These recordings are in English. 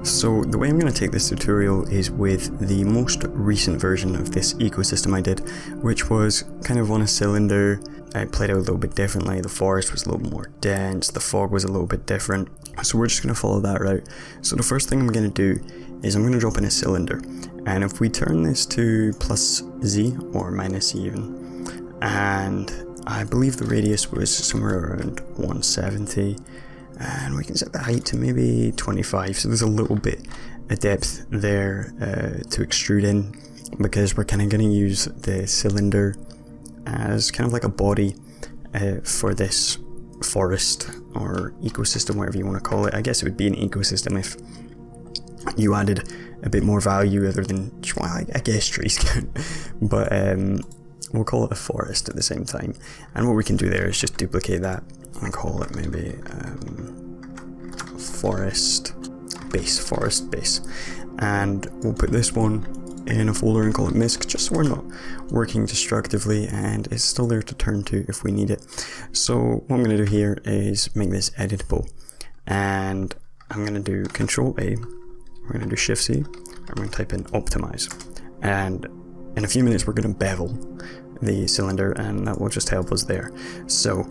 So the way I'm going to take this tutorial is with the most recent version of this ecosystem I did, which was kind of on a cylinder. I played out a little bit differently. The forest was a little more dense, the fog was a little bit different. So we're just going to follow that route. So the first thing I'm going to do is I'm going to drop in a cylinder. And if we turn this to +Z or -Z even, and I believe the radius was somewhere around 170, and we can set the height to maybe 25, so there's a little bit of depth there to extrude in, because we're kind of going to use the cylinder as kind of like a body for this forest or ecosystem, whatever you want to call it. I guess it would be an ecosystem if you added a bit more value other than, well, I guess trees count, but we'll call it a forest at the same time. And what we can do there is just duplicate that and call it maybe forest base, and we'll put this one in a folder and call it misc, just so we're not working destructively and it's still there to turn to if we need it. So what I'm going to do here is make this editable, and I'm going to do Control A, we're going to do Shift C, and we're going to type in optimize, and in a few minutes we're going to bevel the cylinder, and that will just help us there. So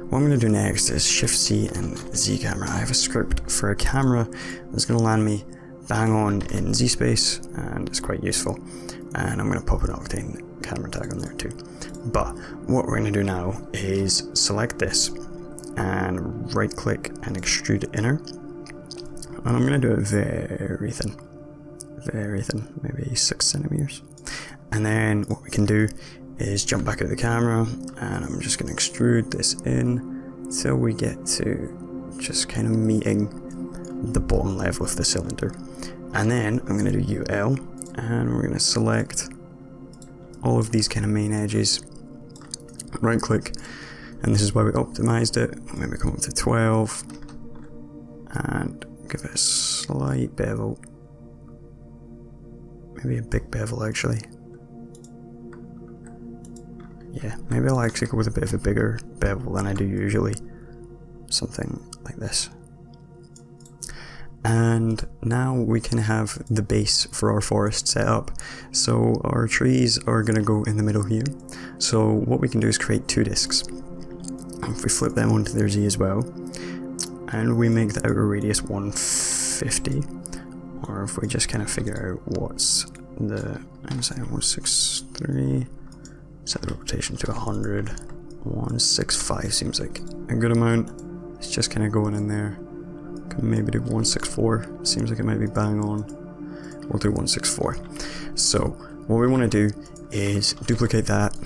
what I'm going to do next is Shift C and Z camera. I have a script for a camera that's going to land me bang on in Z space, and it's quite useful, and I'm going to pop an Octane camera tag on there too. But what we're going to do now is select this and right click and extrude inner, and I'm going to do it very thin, maybe 6 centimeters. And then what we can do is jump back out the camera, and I'm just going to extrude this in until we get to just kind of meeting the bottom level of the cylinder. And then I'm going to do UL, and we're going to select all of these kind of main edges, right click, and this is why we optimized it. Maybe come up to 12 and give it a slight bevel, maybe a big bevel actually. Yeah, maybe I'll actually go with a bit of a bigger bevel than I do usually. Something like this. And now we can have the base for our forest set up. So our trees are going to go in the middle here. So what we can do is create 2 discs. If we flip them onto their Z as well, and we make the outer radius 150, or if we just kind of figure out what's the, I'm saying 163, set the rotation to 100, 165 seems like a good amount. It's just kind of going in there. Can maybe do 164, seems like it might be bang on. We'll do 164. So what we want to do is duplicate that.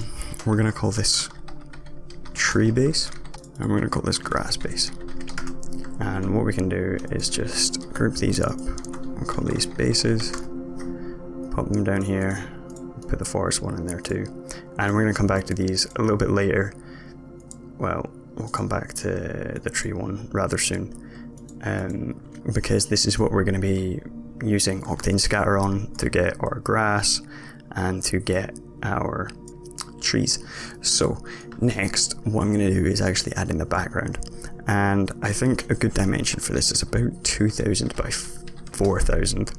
We're going to call this tree base, and we're going to call this grass base. And what we can do is just group these up. We'll call these bases, pop them down here, put the forest one in there too, and we're going to come back to these a little bit later. Well, we'll come back to the tree one rather soon, because this is what we're going to be using Octane scatter on to get our grass and to get our trees. So next what I'm going to do is actually add in the background, and I think a good dimension for this is about 2000 by 4000.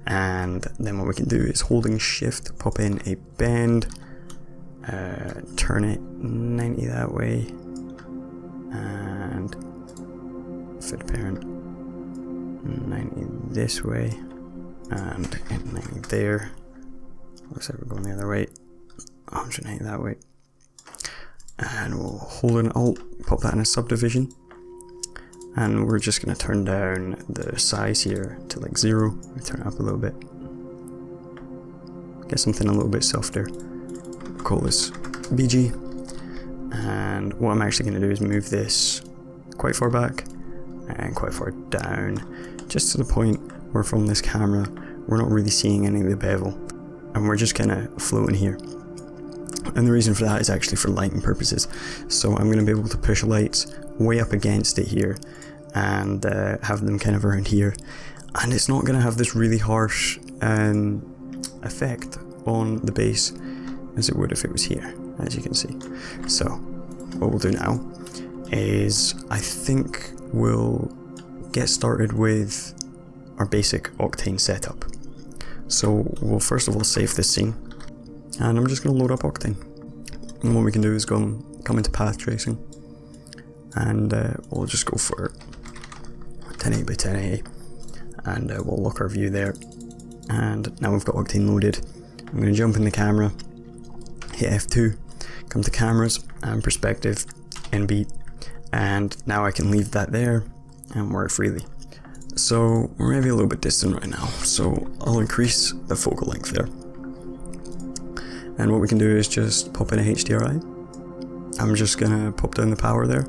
And then what we can do is holding shift, pop in a bend, turn it 90 that way, and fit parent 90 this way, and 90 there. Looks like we're going the other way, 190 that way. And we'll hold an alt, pop that in a subdivision. And we're just going to turn down the size here to like 0. We turn it up a little bit. Get something a little bit softer. Call this BG. And what I'm actually going to do is move this quite far back and quite far down, just to the point where from this camera we're not really seeing any of the bevel, and we're just kind of floating here. And the reason for that is actually for lighting purposes. So I'm going to be able to push lights way up against it here and have them kind of around here, and it's not going to have this really harsh effect on the base as it would if it was here, as you can see. So what we'll do now is I think we'll get started with our basic Octane setup. So we'll first of all save this scene, and I'm just going to load up Octane. And what we can do is come into path tracing, and we'll just go for 1080 by 1080, and we'll lock our view there. And now we've got Octane loaded. I'm going to jump in the camera, hit F2, come to cameras and perspective, NB, and now I can leave that there and work freely. So we're maybe a little bit distant right now, so I'll increase the focal length there. And what we can do is just pop in a HDRI. I'm just gonna pop down the power there,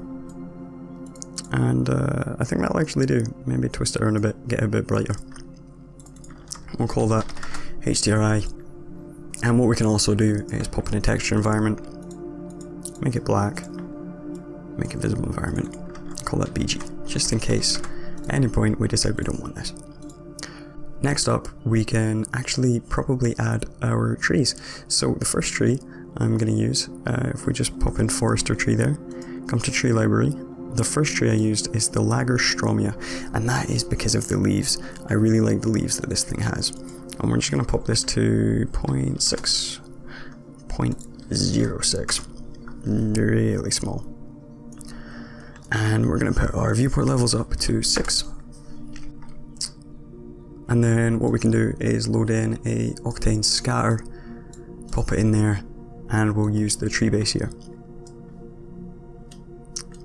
and I think that'll actually do. Maybe twist it around a bit, get it a bit brighter. We'll call that HDRI. And what we can also do is pop in a texture environment, make it black, make it visible environment, call that BG, just in case at any point we decide we don't want this. Next up, we can actually probably add our trees. So the first tree I'm going to use, if we just pop in forester tree there, come to tree library, the first tree I used is the Lagerstromia, and that is because of the leaves. I really like the leaves that this thing has. And we're just going to pop this to 0.06, really small. And we're going to put our viewport levels up to 6. And then what we can do is load in a Octane scatter, pop it in there, and we'll use the tree base here.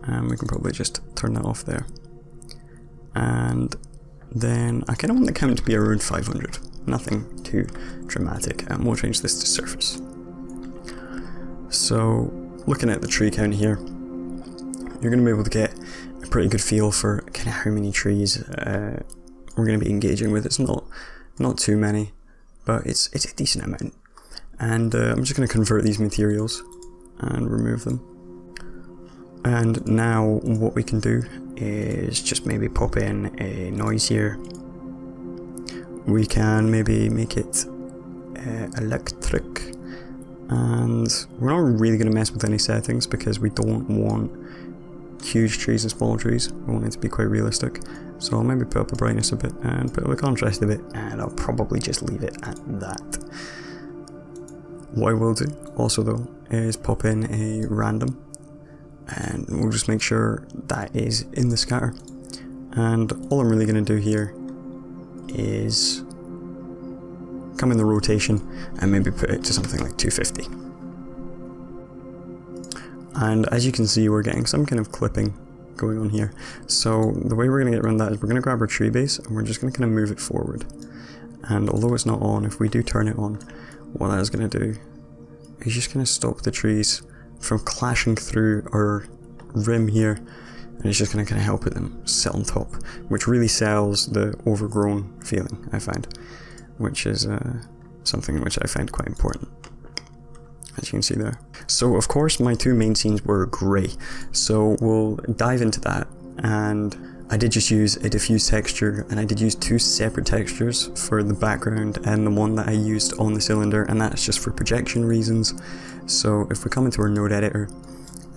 And we can probably just turn that off there. And then I kind of want the count to be around 500. Nothing too dramatic, and we'll change this to surface. So looking at the tree count here, you're going to be able to get a pretty good feel for kind of how many trees we're going to be engaging with. It's not too many, but it's a decent amount. And I'm just going to convert these materials and remove them. And now what we can do is just maybe pop in a noise here. We can maybe make it electric, and we're not really going to mess with any settings because we don't want huge trees and small trees. We want it to be quite realistic. So I'll maybe put up the brightness a bit and put up the contrast a bit, and I'll probably just leave it at that. What I will do also though is pop in a random, and we'll just make sure that is in the scatter. And all I'm really going to do here is come in the rotation and maybe put it to something like 250. And as you can see, we're getting some kind of clipping going on here. So the way we're going to get around that is we're going to grab our tree base and we're just going to kind of move it forward. And although it's not on, if we do turn it on, what that is going to do is just going to stop the trees from clashing through our rim here, and it's just going to kind of help them sit on top, which really sells the overgrown feeling, I find, which is something which I find quite important, as you can see there. So of course my two main scenes were grey, so we'll dive into that. And I did just use a diffuse texture, and I did use two separate textures for the background and the one that I used on the cylinder, and that's just for projection reasons. So if we come into our node editor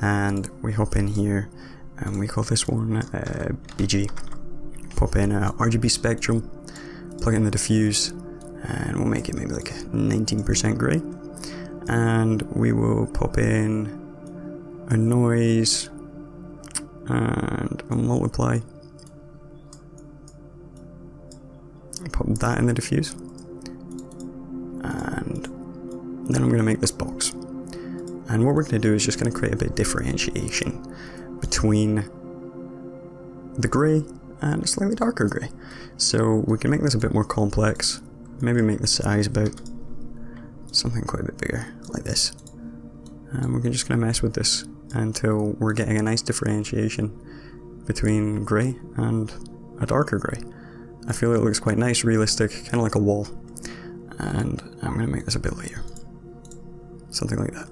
and we hop in here and we call this one BG, pop in a RGB spectrum, plug in the diffuse, and we'll make it maybe like 19% grey, and we will pop in a noise and a multiply, pop that in the diffuse, and then I'm going to make this box. And what we're going to do is just going to create a bit of differentiation between the grey and a slightly darker grey. So we can make this a bit more complex, maybe make the size about something quite a bit bigger, like this. And we're just going to mess with this until we're getting a nice differentiation between grey and a darker grey. I feel it looks quite nice, realistic, kind of like a wall. And I'm going to make this a bit lighter, something like that.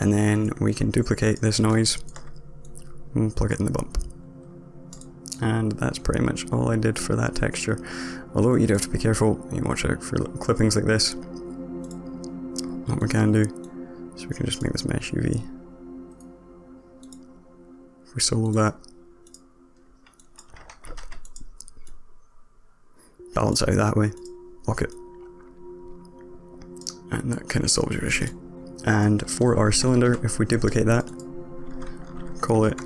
And then we can duplicate this noise and plug it in the bump. And that's pretty much all I did for that texture. Although you do have to be careful, you watch out for little clippings like this. What we can do is we can just make this mesh UV. If we solo that, balance out that way. Lock it. And that kind of solves your issue. And for our cylinder, if we duplicate that, call it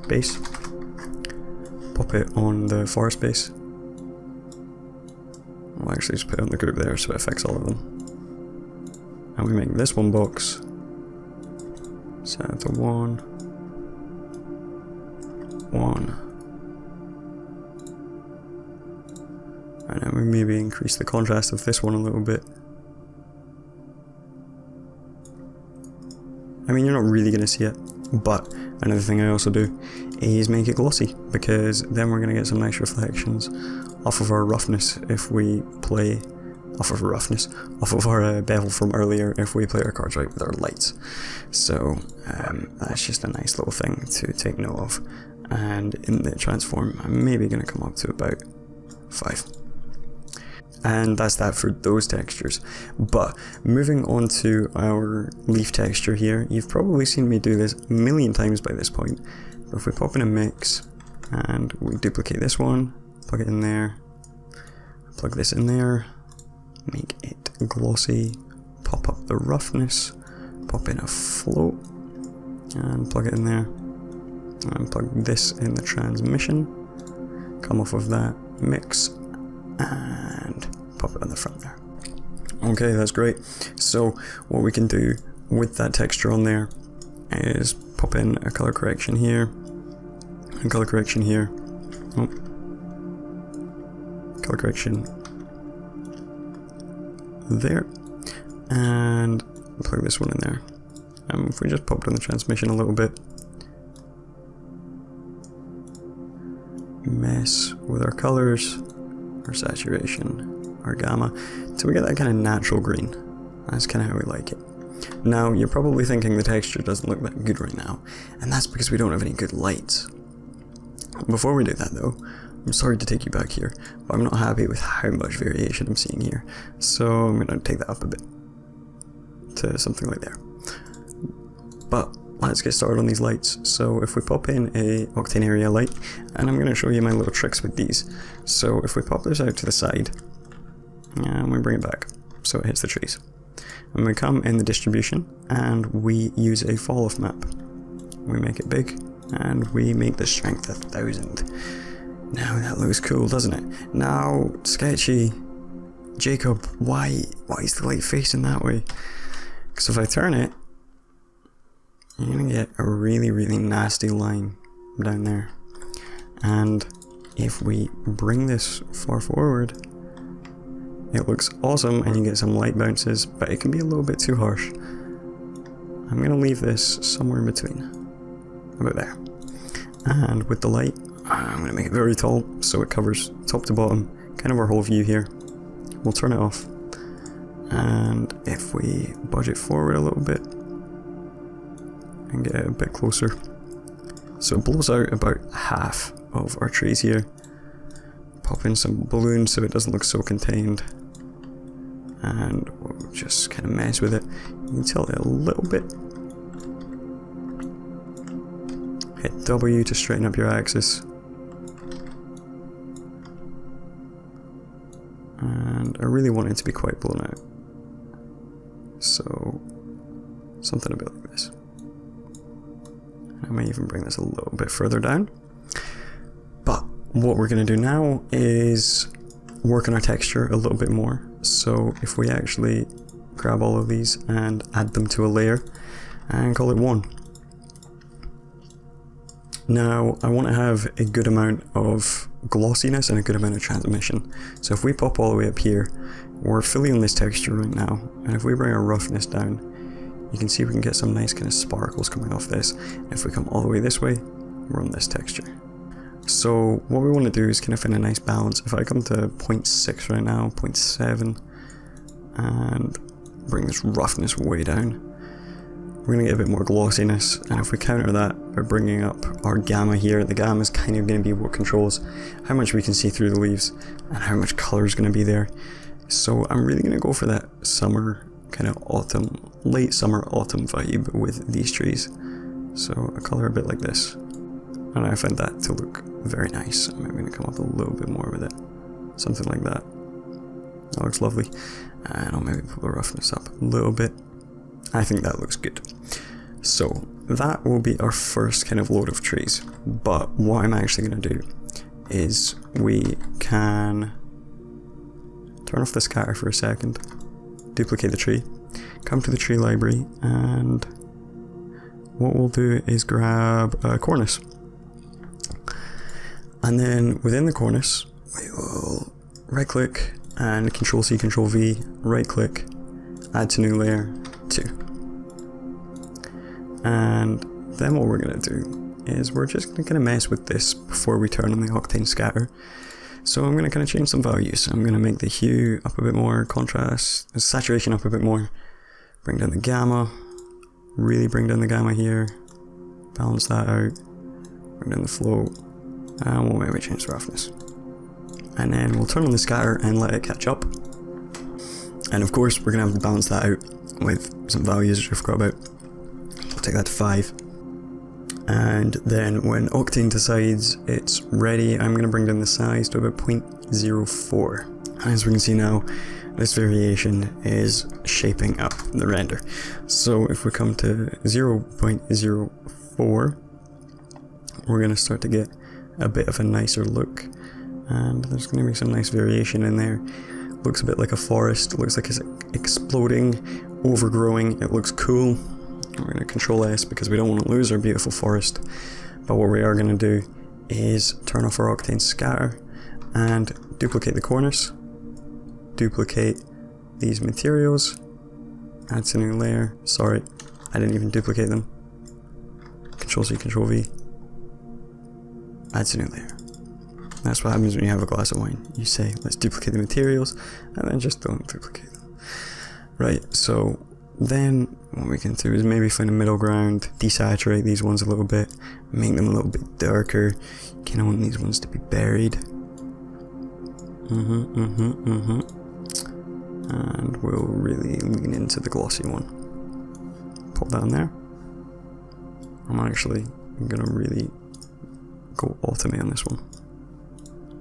base, pop it on the forest base. I'll actually just put it on the group there so it affects all of them. And we make this one box, set it to 1, 1. And then we maybe increase the contrast of this one a little bit. I mean, you're not really going to see it, but another thing I also do is make it glossy, because then we're going to get some nice reflections off of our roughness if we play off of our bevel from earlier if we play our cards right with our lights. So that's just a nice little thing to take note of. And in the transform, I'm maybe going to come up to about 5. And that's that for those textures. But moving on to our leaf texture here, you've probably seen me do this a million times by this point. But if we pop in a mix and we duplicate this one, plug it in there, plug this in there, make it glossy, pop up the roughness, pop in a float, and plug it in there, and plug this in the transmission, come off of that, mix, and pop it on the front there. Okay, that's great. So what we can do with that texture on there is pop in a color correction here, and color correction here, color correction there, and plug this one in there. If we just popped on the transmission a little bit, mess with our colors, our saturation, our gamma, till we get that kind of natural green. That's kind of how we like it. Now, you're probably thinking the texture doesn't look that good right now, and that's because we don't have any good lights. Before we do that though, I'm sorry to take you back here, but I'm not happy with how much variation I'm seeing here, so I'm going to take that up a bit to something like there. But let's get started on these lights. So if we pop in a Octane area light, and I'm going to show you my little tricks with these. So if we pop this out to the side, and we bring it back so it hits the trees, and we come in the distribution and we use a fall off map. We make it big and we make the strength 1000. Now that looks cool, doesn't it? Now, sketchy Jacob, why is the light facing that way? Because if I turn it, you're gonna get a really, really nasty line down there. And if we bring this far forward, it looks awesome and you get some light bounces, but it can be a little bit too harsh. I'm gonna leave this somewhere in between, about there. And with the light, I'm gonna make it very tall so it covers top to bottom, kind of our whole view here. We'll turn it off. And if we budge it forward a little bit and get it a bit closer, so it blows out about half of our trees here. Pop in some balloons so it doesn't look so contained, and we'll just kind of mess with it. You can tilt it a little bit. Hit W to straighten up your axis. And I really want it to be quite blown out. So, something a bit like this. I may even bring this a little bit further down. But what we're going to do now is work on our texture a little bit more. So if we actually grab all of these and add them to a layer and call it 1. Now I want to have a good amount of glossiness and a good amount of transmission. So if we pop all the way up here, we're fully on this texture right now, and if we bring our roughness down, you can see we can get some nice kind of sparkles coming off this. And if we come all the way this way, we're on this texture. So what we want to do is kind of find a nice balance. If I come to 0.6 right now, 0.7, and bring this roughness way down, we're going to get a bit more glossiness. And if we counter that by bringing up our gamma here, the gamma is kind of going to be what controls how much we can see through the leaves and how much color is going to be there. So I'm really going to go for that summer, kind of autumn, late summer autumn vibe with these trees. So a color a bit like this. And I find that to look very nice. I'm going to come up a little bit more with it. something like that. That looks lovely. And I'll maybe put the roughness up a little bit. I think that looks good. So that will be our first kind of load of trees. But what I'm actually going to do is we can turn off the scatter for a second, duplicate the tree, come to the tree library, and what we'll do is grab a cornice. And then within the cornice, we will right click and Control C, Control V, right click, add to new layer 2. And then what we're going to do is we're just going to mess with this before we turn on the Octane scatter. So I'm going to kind of change some values. I'm going to make the hue up a bit more, contrast, saturation up a bit more, bring down the gamma, really bring down the gamma here, balance that out, bring down the flow, and we'll maybe change the roughness. And then we'll turn on the scatter and let it catch up. And of course we're going to have to balance that out with some values which I forgot about. We'll take that to 5. And then when Octane decides it's ready, I'm going to bring down the size to about 0.04. And as we can see now, this variation is shaping up the render. So if we come to 0.04, we're going to start to get a bit of a nicer look. And there's going to be some nice variation in there. Looks a bit like a forest, it looks like it's exploding, overgrowing, it looks cool. We're going to Control S because we don't want to lose our beautiful forest. But what we are going to do is turn off our Octane scatter and duplicate the corners, duplicate these materials, add to new layer. Sorry, I didn't even duplicate them. Control C, Control V, add to new layer. That's what happens when you have a glass of wine. You say, let's duplicate the materials, and then just don't duplicate them. Right, so then what we can do is maybe find a middle ground, desaturate these ones a little bit, make them a little bit darker. You kind of want these ones to be buried. And we'll really lean into the glossy one. Pop that in there. I'm actually gonna really go automate on this one.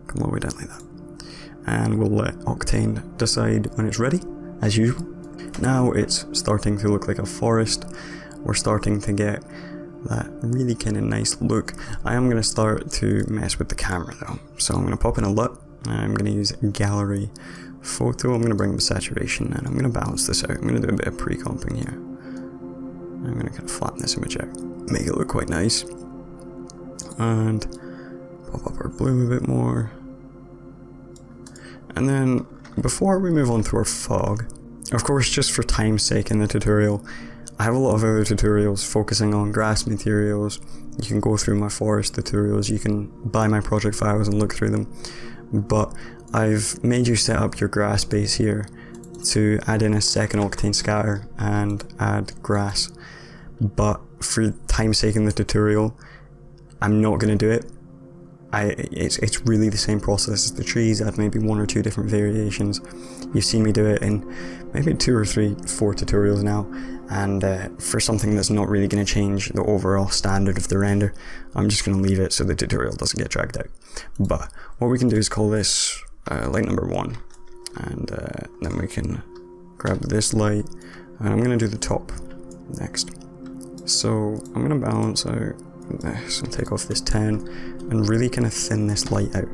Come all the way down like that. And we'll let Octane decide when it's ready, as usual. Now it's starting to look like a forest. We're starting to get that really kind of nice look. I am going to start to mess with the camera though. So I'm going to pop in a LUT. I'm going to use gallery photo. I'm going to bring the saturation and I'm going to balance this out. I'm going to do a bit of pre-comping here. I'm going to kind of flatten this image out, make it look quite nice. And pop up our bloom a bit more. And then before we move on to our fog, of course, just for time's sake in the tutorial, I have a lot of other tutorials focusing on grass materials. You can go through my forest tutorials, you can buy my project files and look through them. But I've made you set up your grass base here to add in a second Octane scatter and add grass. But for time's sake in the tutorial, I'm not going to do it. It's really the same process as the trees. Add maybe 1 or 2 different variations. You've seen me do it in maybe 2 or 3, 4 tutorials now, and for something that's not really going to change the overall standard of the render, I'm just going to leave it so the tutorial doesn't get dragged out. But what we can do is call this light number 1, and then we can grab this light, and I'm going to do the top next. So I'm going to balance out this and take off this 10 and really kind of thin this light out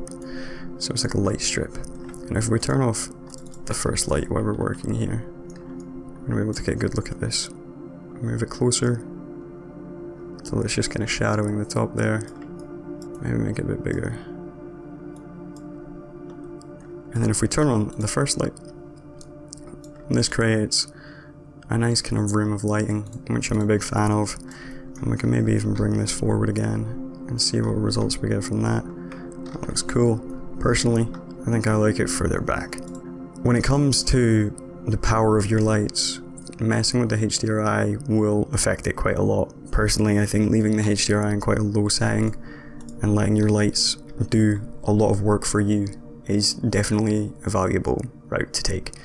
so it's like a light strip. And if we turn off the first light while we're working here, we're going to be able to get a good look at this. Move it closer so it's just kind of shadowing the top there, maybe make it a bit bigger. And then if we turn on the first light, this creates a nice kind of room of lighting, which I'm a big fan of. And we can maybe even bring this forward again and see what results we get from that. That looks cool. Personally, I think I like it further back. When it comes to the power of your lights, messing with the HDRI will affect it quite a lot. Personally, I think leaving the HDRI in quite a low setting and letting your lights do a lot of work for you is definitely a valuable route to take,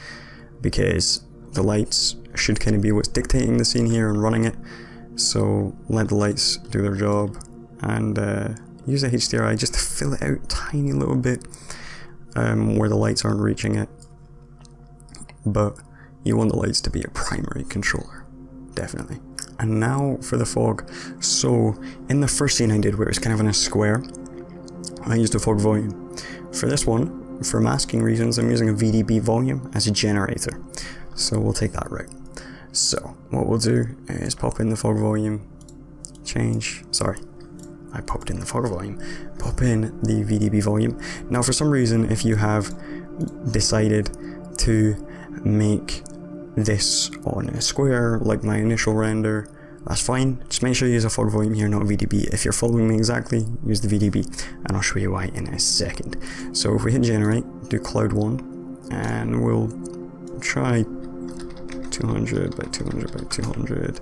because the lights should kind of be what's dictating the scene here and running it. So let the lights do their job and use the HDRI just to fill it out a tiny little bit. where the lights aren't reaching it, but you want the lights to be a primary controller, definitely. And now for the fog. So in the first scene I did where it was kind of in a square, I used a fog volume. For this one, for masking reasons, I'm using a VDB volume as a generator. So we'll take that route. So what we'll do is pop in the fog volume, I popped in the fog volume, pop in the VDB volume. Now for some reason, if you have decided to make this on a square like my initial render, that's fine. Just make sure you use a fog volume here, not VDB. If you're following me exactly, use the VDB, and I'll show you why in a second. So if we hit generate, do cloud 1, and we'll try 200 by 200 by 200.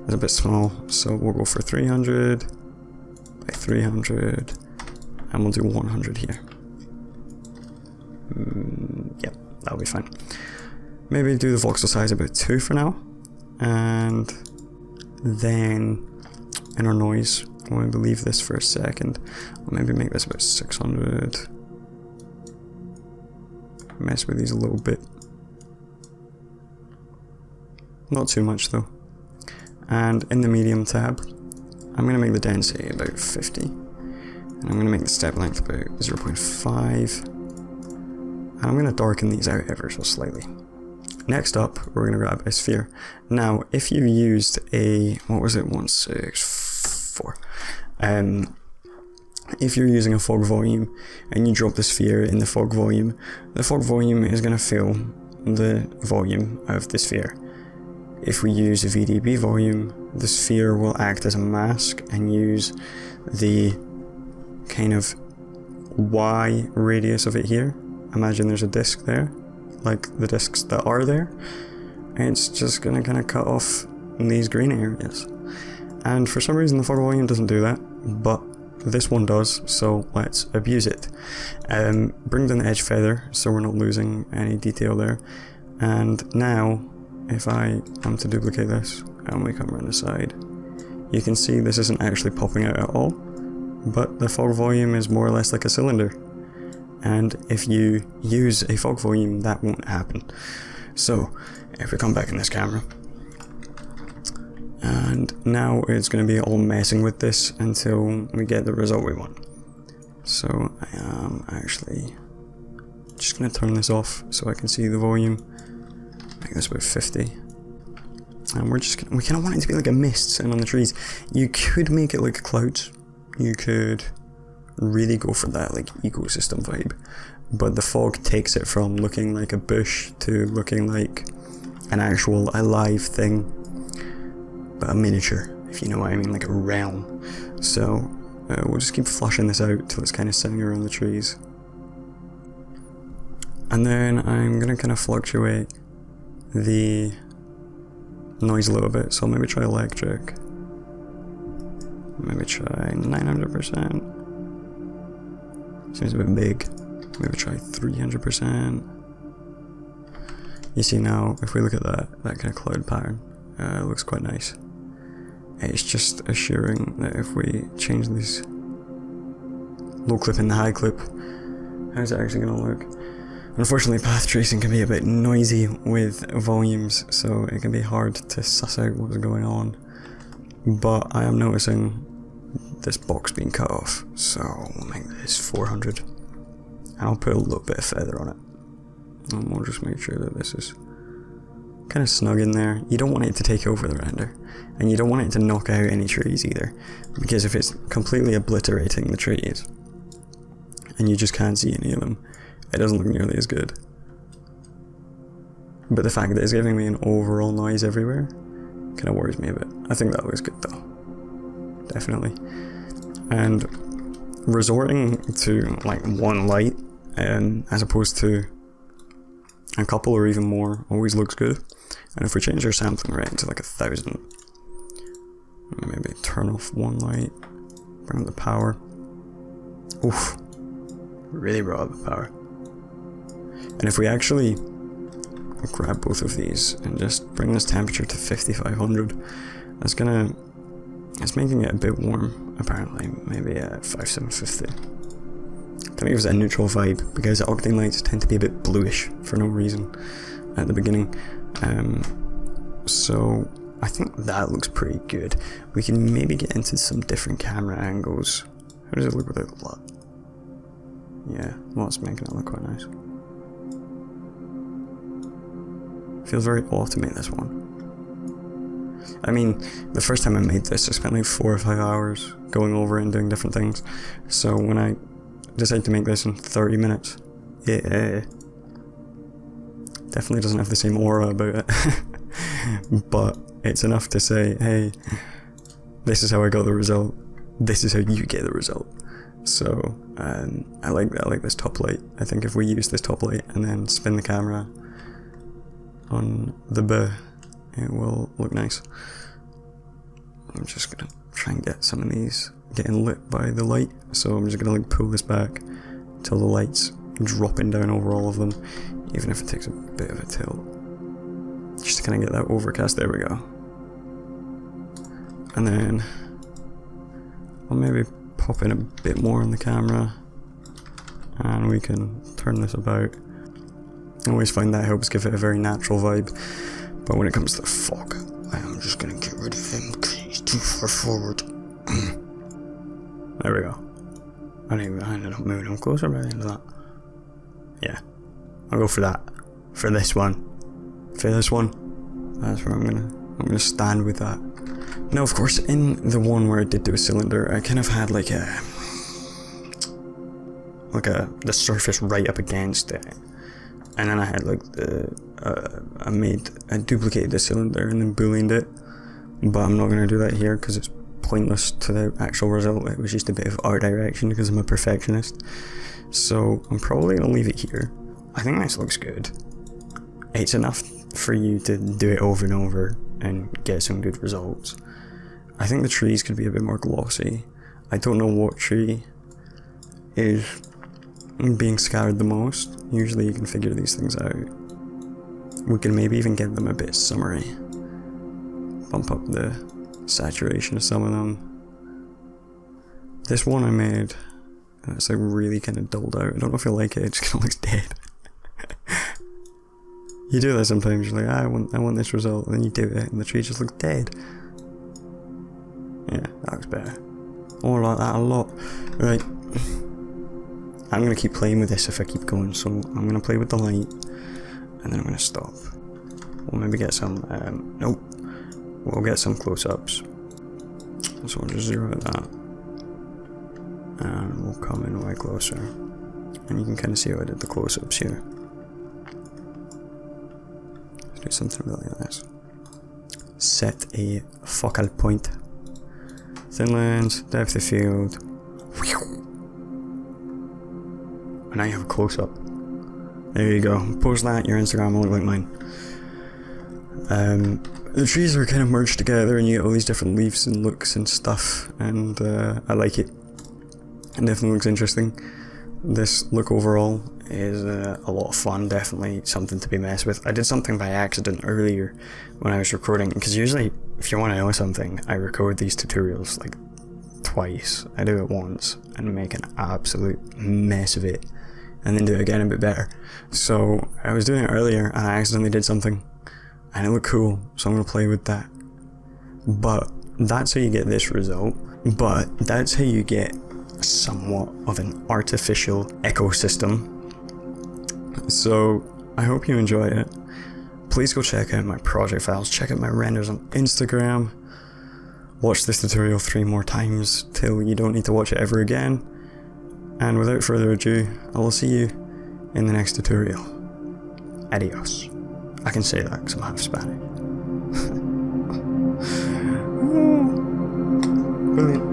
That's a bit small, so we'll go for 300 by 300, and we'll do 100 here. Yep, that'll be fine. Maybe do the voxel size about 2 for now, and then in our noise, we'll leave this for a second. I'll maybe make this about 600. Mess with these a little bit. Not too much though. And in the medium tab, I'm going to make the density about 50. And I'm going to make the step length about 0.5. And I'm going to darken these out ever so slightly. Next up, we're going to grab a sphere. Now, if you used a, what was it, 164. If you're using a fog volume and you drop the sphere in the fog volume is going to fill the volume of the sphere. If we use a VDB volume, the sphere will act as a mask and use the kind of Y radius of it here. Imagine there's a disc there, like the discs that are there, and it's just going to kind of cut off these green areas. And for some reason the fog volume doesn't do that, but this one does, so let's abuse it. Bring down the edge feather so we're not losing any detail there. And now, if I am to duplicate this and we come around the side, you can see this isn't actually popping out at all, but the fog volume is more or less like a cylinder. And if you use a fog volume, that won't happen. So, if we come back in this camera, and now it's going to be all messing with this until we get the result we want. So I am actually just going to turn this off so I can see the volume. Make this about 50. And we kind of want it to be like a mist sitting on the trees. You could make it like clouds. You could really go for that like ecosystem vibe. But the fog takes it from looking like a bush to looking like an actual alive thing. But a miniature, if you know what I mean, like a realm. So we'll just keep flushing this out till it's kind of sitting around the trees. And then I'm going to kind of fluctuate the noise a little bit, so maybe try electric, maybe try 900%, seems a bit big, maybe try 300%. You see now, if we look at that kind of cloud pattern, it looks quite nice. It's just assuring that if we change this low clip and the high clip, how's it actually going to look? Unfortunately, path tracing can be a bit noisy with volumes, so it can be hard to suss out what's going on. But I am noticing this box being cut off, so we'll make this 400. And I'll put a little bit of feather on it. And we'll just make sure that this is kind of snug in there. You don't want it to take over the render, and you don't want it to knock out any trees either, because if it's completely obliterating the trees, and you just can't see any of them, it doesn't look nearly as good. But the fact that it's giving me an overall noise everywhere kind of worries me a bit. I think that looks good though. Definitely. And resorting to like one light as opposed to a couple or even more always looks good. And if we change our sampling rate to like 1,000, maybe turn off one light, bring up the power. Oof. Really brought up the power. And if we actually grab both of these and just bring this temperature to 5,500, it's making it a bit warm, apparently, maybe at 5,750. gonna give it a neutral vibe, because Octane lights tend to be a bit bluish for no reason at the beginning. So I think that looks pretty good. We can maybe get into some different camera angles. How does it look without the LUT? Yeah, LUT's making it look quite nice. Feels very automate, this one. I mean, the first time I made this, I spent like 4 or 5 hours going over it and doing different things. So when I decided to make this in 30 minutes, yeah, definitely doesn't have the same aura about it. But it's enough to say, hey, this is how I got the result. This is how you get the result. So I like this top light. I think if we use this top light and then spin the camera on the B, it will look nice. I'm just gonna try and get some of these getting lit by the light. So I'm just gonna like pull this back till the light's dropping down over all of them, even if it takes a bit of a tilt. Just to kind of get that overcast. There we go. And then I'll maybe pop in a bit more on the camera, and we can turn this about. I always find that helps give it a very natural vibe. But when it comes to the fog, I am just gonna get rid of him because he's too far forward. There we go. I ended up moving him closer by the end of that. Yeah, I'll go for that. For this one. For this one. That's where I'm gonna stand with that. Now, of course, in the one where I did do a cylinder, I kind of had like the surface right up against it. And then I had like I duplicated the cylinder and then booleaned it, but I'm not going to do that here because it's pointless to the actual result. It was just a bit of art direction because I'm a perfectionist. So I'm probably going to leave it here. I think this looks good. It's enough for you to do it over and over and get some good results. I think the trees could be a bit more glossy. I don't know what tree is being scattered the most. Usually you can figure these things out. We can maybe even get them a bit summery. Bump up the saturation of some of them. This one I made, it's like really kind of dulled out. I don't know if you like it, it just kind of looks dead. You do that sometimes, you're like, I want this result, and then you do it and the tree just looks dead. Yeah, that looks better. Oh, I like that a lot. Right. I'm going to keep playing with this if I keep going, so I'm going to play with the light, and then I'm going to stop. We'll maybe get some, nope, we'll get some close-ups. So we'll just zero out that, and we'll come in way closer, and you can kind of see how I did the close-ups here. Let's do something really like this. Set a focal point. Thin lens, depth of field. And now you have a close-up. There you go. Post that, your Instagram will look like mine. The trees are kind of merged together and you get all these different leaves and looks and stuff, and I like it. It definitely looks interesting. This look overall is a lot of fun, definitely something to be messed with. I did something by accident earlier when I was recording, because usually if you want to know something, I record these tutorials like twice. I do it once and make an absolute mess of it, and then do it again a bit better. So I was doing it earlier and I accidentally did something and it looked cool, so I'm going to play with that. But that's how you get this result, but that's how you get somewhat of an artificial ecosystem. So I hope you enjoy it. Please go check out my project files, check out my renders on Instagram, watch this tutorial 3 more times till you don't need to watch it ever again. And without further ado, I will see you in the next tutorial. Adios. I can say that because I'm half Spanish. Brilliant.